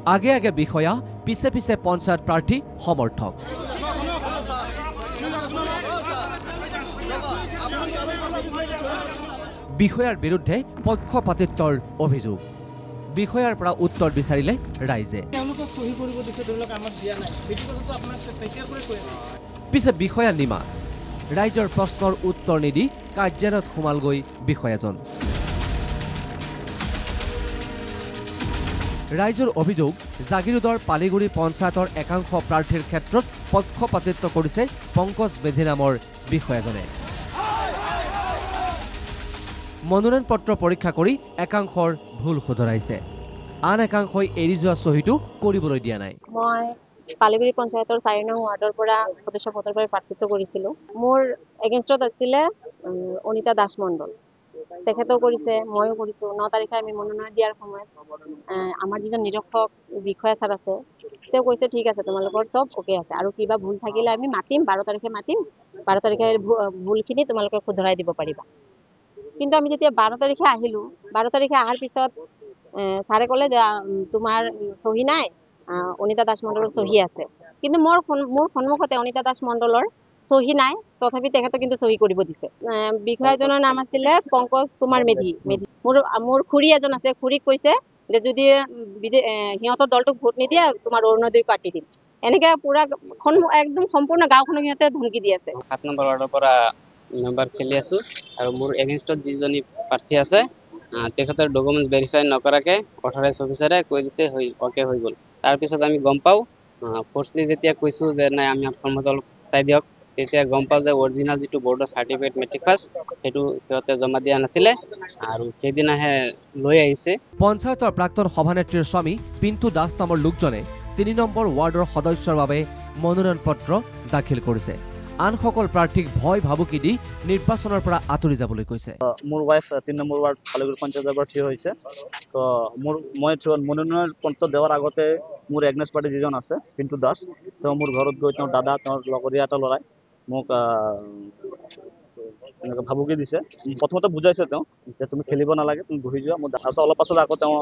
আগে আগে বিষয়া পিছে পিছে পঞ্চায়ত প্ৰাৰ্থী সমৰ্থক বিষয়াৰ বিৰুদ্ধে পক্ষপাতিত্বৰ অভিযোগ বিষয়াৰ পৰা উত্তৰ বিচাৰিলে ৰাইজে পিছে বিষয়া নিমা ৰাইজৰ প্ৰশ্নৰ উত্তৰ নিদি কাৰ্যালয়ত সোমালগৈ বিষয়াজন ৰাইজৰ অভিযোগ জাগিৰোডৰ পালিগুৰি পঞ্চায়তৰ একাংশ প্ৰাৰ্থীৰ ক্ষেত্ৰত পক্ষপাতিত্ব কৰিছে পংকজ মেধি নামৰ বিষয়াজনে মনোনয়ন পত্ৰ পৰীক্ষা কৰি একাংশৰ ভুল শুধৰাইছে আন একাংশই এৰি যোৱা চহীটো কৰিবলৈ দিয়া নাই মই পালিগুৰি পঞ্চায়তৰ 4 নং ওয়াৰ্ডৰ পৰা সদস্য পদৰ পৰা প্ৰাৰ্থিত্ব কৰিছিলো মোৰ এগেইনষ্টত আছিল অনিতা দাস মণ্ডল তেখেতও কৰিছে ময়ো কৰিছো 9 তাৰিখে আমি মনোনয়ন দিয়াৰ সময়ত আমাৰ যিজন নিৰক্ষক বিষয়া ছাৰ আছে তেওঁ কৈছে ঠিক আছে তোমালোকৰ সব ওকে আছে আৰু কিবা ভুল থাকিলে আমি মাতিম 12 তাৰিখে মাতিম 12 তাৰিখে ভুলখিনি তোমালোকে শুধৰাই দিব পাৰিবা কিন্তু আমি যেতিয়া 12 তাৰিখে আহিলো 12 তাৰিখে আহাৰ পিছত ছাৰে ক'লে যে তোমাৰ সহি নাই অনিতা দাস মণ্ডলৰ সহি আছে কিন্তু মোৰ সন্মুখতে অনিতা দাস মণ্ডলৰ সহি নাই তথাপি তেখেতে কিন্তু সহি কৰিব দিছে বিষয়াজনৰ নাম আছিল পংকজ কুমাৰ মেধি মোৰ খুৰী এজন আছে খুৰীক কৈছে যে যদি হিহঁতৰ দলটোক ভোট নিদিয়া তোমাৰ অৰুণোদয় কাটি দিম এনেকে পুৰা একদম সম্পূৰ্ণ গাঁওখনক সিহঁতে ধমকি দি আছে 7 নম্বৰ ওয়াৰ্ডৰ পৰা মেম্বাৰ খেলি আছো আৰু মোৰ এগেইনষ্টত যিজনী প্ৰাৰ্থী আছে তেখেতৰ ডকুমেন্ট ভেৰিফাই নকৰাকে অথৰাইজ অফিচাৰে কৈ দিছে ওকে হৈ গ'ল তাৰ পিছত আমি গম পাও ফৰ্সলি যেতিয়া কৈছো যে নাই আমি সন্মত চাই দিয়ক তেতিয়া গম পাও যে অৰিজিনাল যেটো বৰ্ডৰ সাৰ্টিফিকেট মেট্ৰিক পাস হেতু সিহঁতে জমা দিয়া নাছিলে আৰু সেইদিনাহে লৈ আহিছে পঞ্চায়তৰ প্ৰাক্তন সভানেত্ৰীৰ স্বামী পিন্টু দাস নামৰ লোকজনে 3 নম্বৰ ওয়াৰ্ডৰ সদস্যৰ বাবে মনোনয়ন পত্ৰ দাখিল কৰিছে আন সকল প্ৰাৰ্থীক ভয় ভাবুকি দি নিৰ্বাচনৰ পৰা আঁতৰি যাবলৈ কৈছে মোৰ ওয়াইফ 3 নম্বৰ ওয়াৰ্ড পালিগুৰি পঞ্চায়তৰ পৰা থিয় হৈছে তো মই মনোনয়ন পত্ৰ দেওয়াৰ আগতে মোৰ এগনেষ্ট পাৰ্টি যিজন আছে পিন্টু দাস তেওঁ মোৰ ঘৰত গৈ তেওঁৰ দাদা তেওঁৰ লগৰীয়া এটা লৰাই মোক এনেকৈ ভাবুকি দিছে প্ৰথমতে বুজাইছে তেওঁ যে তুমি খেলিব নালাগে তুমি বহি যোৱা মোৰ দাদাটো অলপ পাছত আকৌ তেওঁ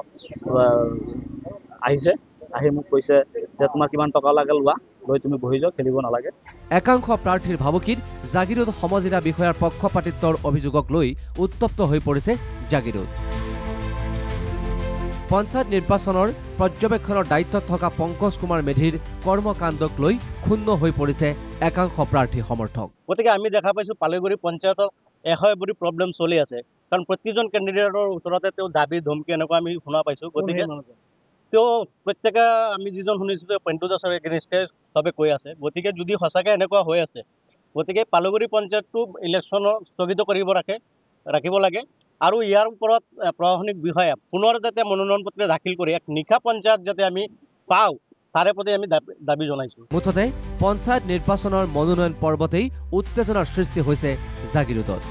আহিছে আহি মোক কৈছে যে তোমাৰ কিমান টকা লাগে লোৱা লৈ তুমি বহি যোৱা খেলিব নালাগে একাংশ প্ৰাৰ্থীৰ ভাবুকিত জাগিৰোড সমজিলা বিষয়াৰ পক্ষপাতিত্বৰ অভিযোগক লৈ উত্তপ্ত হৈ পৰিছে জাগিৰোড পঞ্চায়ত নিৰ্বাচনৰ পৰ্যবেক্ষণৰ দায়িত্বত থকা পংকজ কুমাৰ মেধিৰ কৰ্মকাণ্ডক লৈ ক্ষুণ্ণ হৈ পৰিছে একাংশ প্ৰাৰ্থী সমৰ্থক গতিকে আমি দেখা পাইছো পালিগুৰি পঞ্চায়তত এহয়বৰি প্ৰব্লেম চলি আছে কাৰণ প্ৰতিজন কেণ্ডিডেটৰ ওচৰতে তেওঁ দাবী ধমকি এনেকুৱা আমি শুনা পাইছো গতিকে তেওঁ প্ৰত্যেকে আমি যিজন শুনিছিলো পিন্টু দাসৰ এগেইনষ্টে সবে কৈ আছে গতিকে যদি সঁচাকে এনেকুৱা হৈ আছে গতিকে পালিগুৰি পঞ্চায়তটো ইলেকশ্যনৰ স্থগিত ৰাখিব লাগে আৰু ইয়াৰ ওপৰত প্ৰশাসনিক বিষয়া পুনৰ যাতে মনোনয়ন পত্ৰ দাখিল কৰি এক নিশা পঞ্চায়ত যাতে আমি পাওঁ তাৰে প্ৰতি আমি দাবী জনাইছো মুঠতে পঞ্চায়ত নিৰ্বাচনৰ মনোনয়ন পৰ্বতেই উত্তেজনাৰ সৃষ্টি হৈছে জাগিৰোডত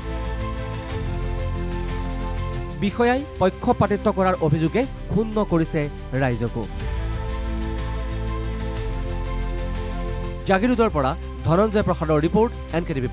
বিষয়াই পক্ষপাতিত্ব কৰাৰ অভিযোগে ক্ষুণ্ণ কৰিছে ৰাইজকো জাগিৰোডৰ পৰা ধনঞ্জয় প্ৰসাদৰ ৰিপৰ্ট NKTV+।